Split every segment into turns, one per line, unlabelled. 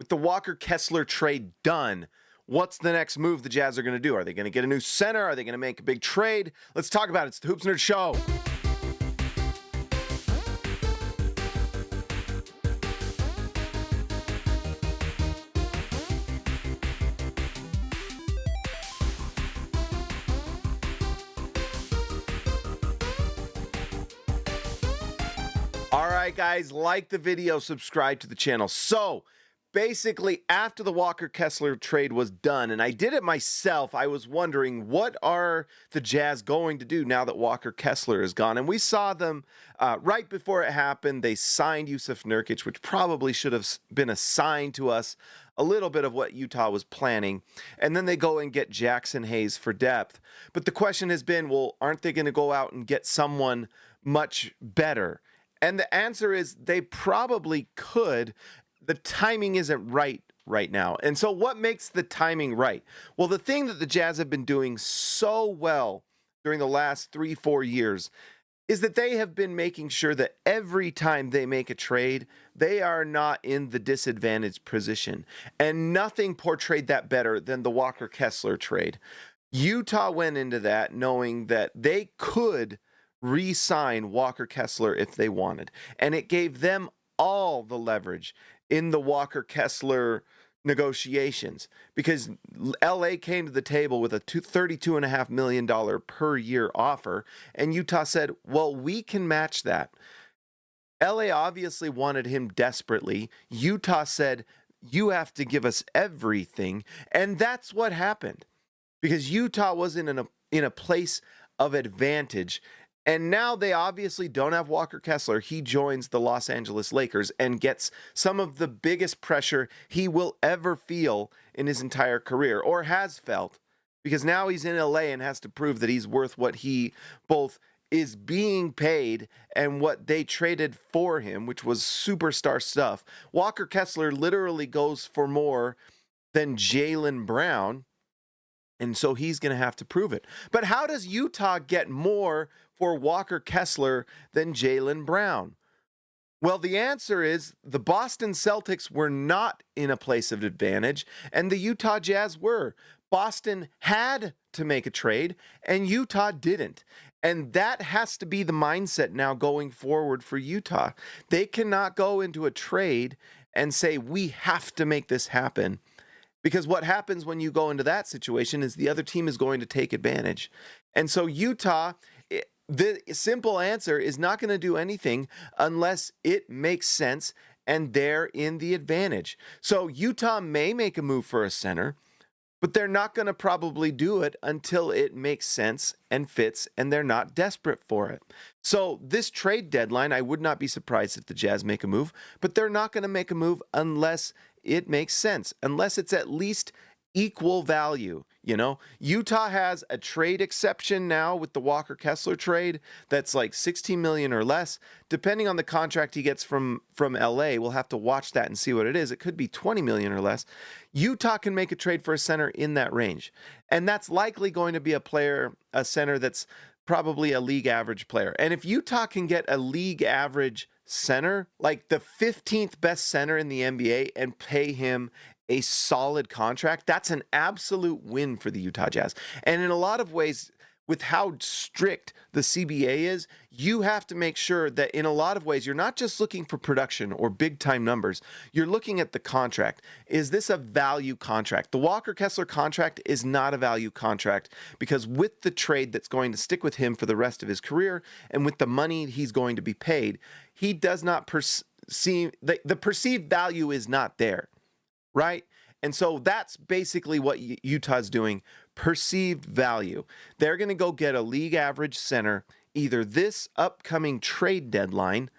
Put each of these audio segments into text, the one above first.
with the Walker Kessler trade done, what's the next move the Jazz are going to do? Are they going to get a new center? Are they going to make a big trade? Let's talk about it. It's the Hoops Nerd Show. All right, guys, like the video, subscribe to the channel. So, basically, after the Walker Kessler trade was done, and I did it myself, I was wondering, what are the Jazz going to do now that Walker Kessler is gone? And we saw them right before it happened. They signed Jusuf Nurkic, which probably should have been a sign to us, a little bit of what Utah was planning. And then they go and get Jackson Hayes for depth. But the question has been, well, aren't they going to go out and get someone much better? And the answer is they probably could. The timing isn't right now. And so what makes the timing right? Well, the thing that the Jazz have been doing so well during the last 3-4 years is that they have been making sure that every time they make a trade, they are not in the disadvantaged position. And nothing portrayed that better than the Walker Kessler trade. Utah went into that knowing that they could re-sign Walker Kessler if they wanted. And it gave them all the leverage in the Walker Kessler negotiations because LA came to the table with a $32.5 million per year offer. And Utah said, well, we can match that. LA obviously wanted him desperately. Utah said, you have to give us everything. And that's what happened because Utah was in a place of advantage. And now they obviously don't have Walker Kessler. He joins the Los Angeles Lakers and gets some of the biggest pressure he will ever feel in his entire career, or has felt, because now he's in LA and has to prove that he's worth what he both is being paid and what they traded for him, which was superstar stuff. Walker Kessler literally goes for more than Jaylen Brown, and so he's going to have to prove it. But how does Utah get more for Walker Kessler than Jaylen Brown? Well, the answer is the Boston Celtics were not in a place of advantage, and the Utah Jazz were. Boston had to make a trade, and Utah didn't. And that has to be the mindset now going forward for Utah. They cannot go into a trade and say, we have to make this happen. Because what happens when you go into that situation is the other team is going to take advantage. And so Utah, the simple answer is not going to do anything unless it makes sense and they're in the advantage. So Utah may make a move for a center, but they're not going to probably do it until it makes sense and fits and they're not desperate for it. So this trade deadline, I would not be surprised if the Jazz make a move, but they're not going to make a move unless it makes sense, unless it's at least equal value. You know, Utah has a trade exception now with the Walker Kessler trade that's like $16 million or less, depending on the contract he gets from LA. We'll have to watch that and see what it is. It could be $20 million or less. Utah can make a trade for a center in that range, and that's likely going to be a center that's probably a league average player. And if Utah can get a league average center, like the 15th best center in the NBA, and pay him a solid contract, that's an absolute win for the Utah Jazz. And in a lot of ways, with how strict the CBA is, you have to make sure that in a lot of ways, you're not just looking for production or big time numbers. You're looking at the contract. Is this a value contract? The Walker Kessler contract is not a value contract because with the trade that's going to stick with him for the rest of his career and with the money he's going to be paid, he does not perceive, the perceived value is not there, right? And so that's basically what Utah's doing. Perceived value. They're going to go get a league average center either this upcoming trade deadline,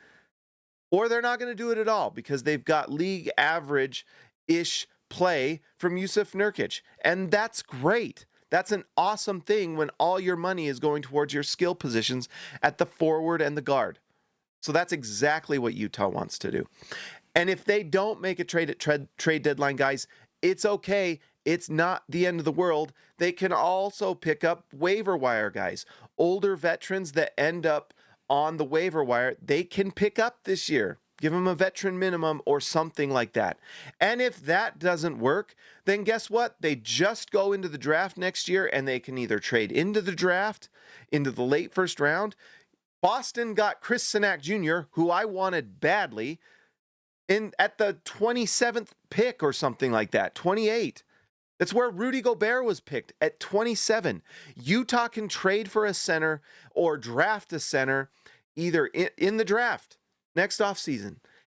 or they're not going to do it at all because they've got league average-ish play from Jusuf Nurkic. And that's great. That's an awesome thing when all your money is going towards your skill positions at the forward and the guard. So that's exactly what Utah wants to do. And if they don't make a trade at trade deadline, guys, it's okay. It's not the end of the world. They can also pick up waiver wire guys. Older veterans that end up on the waiver wire, they can pick up this year. Give him a veteran minimum or something like that. And if that doesn't work, then guess what? They just go into the draft next year and they can either trade into the draft, into the late first round. Boston got Chris Sinak Jr., who I wanted badly, at the 27th pick or something like that, 28. That's where Rudy Gobert was picked at 27. Utah can trade for a center or draft a center either in the draft next offseason.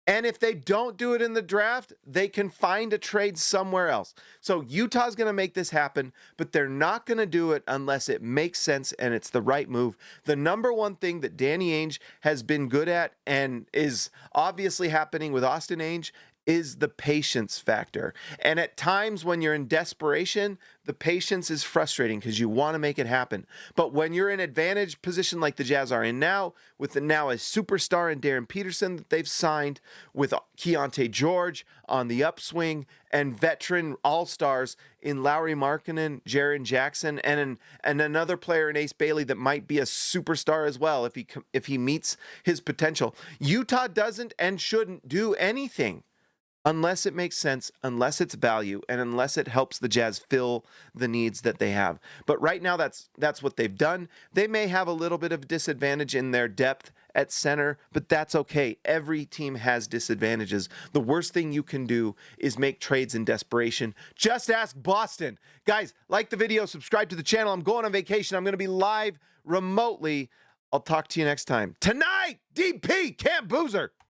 And if they don't do it in the draft, they can find a trade somewhere else. So Utah's going to make this happen, but they're not going to do it unless it makes sense and it's the right move. The number one thing that Danny Ainge has been good at and is obviously happening with Austin Ainge is the patience factor. And at times when you're in desperation, the patience is frustrating because you want to make it happen. But when you're in advantage position like the Jazz are in now, with now a superstar in Darryn Peterson that they've signed, with Keontae George on the upswing, and veteran all-stars in Lauri Markkanen, Jaren Jackson, and another player in Ace Bailey that might be a superstar as well if he meets his potential. Utah doesn't and shouldn't do anything unless it makes sense, unless it's value, and unless it helps the Jazz fill the needs that they have. But right now, that's what they've done. They may have a little bit of disadvantage in their depth at center, but that's okay. Every team has disadvantages. The worst thing you can do is make trades in desperation. Just ask Boston. Guys, like the video, subscribe to the channel. I'm going on vacation. I'm going to be live remotely. I'll talk to you next time. Tonight, DP, Camp Boozer.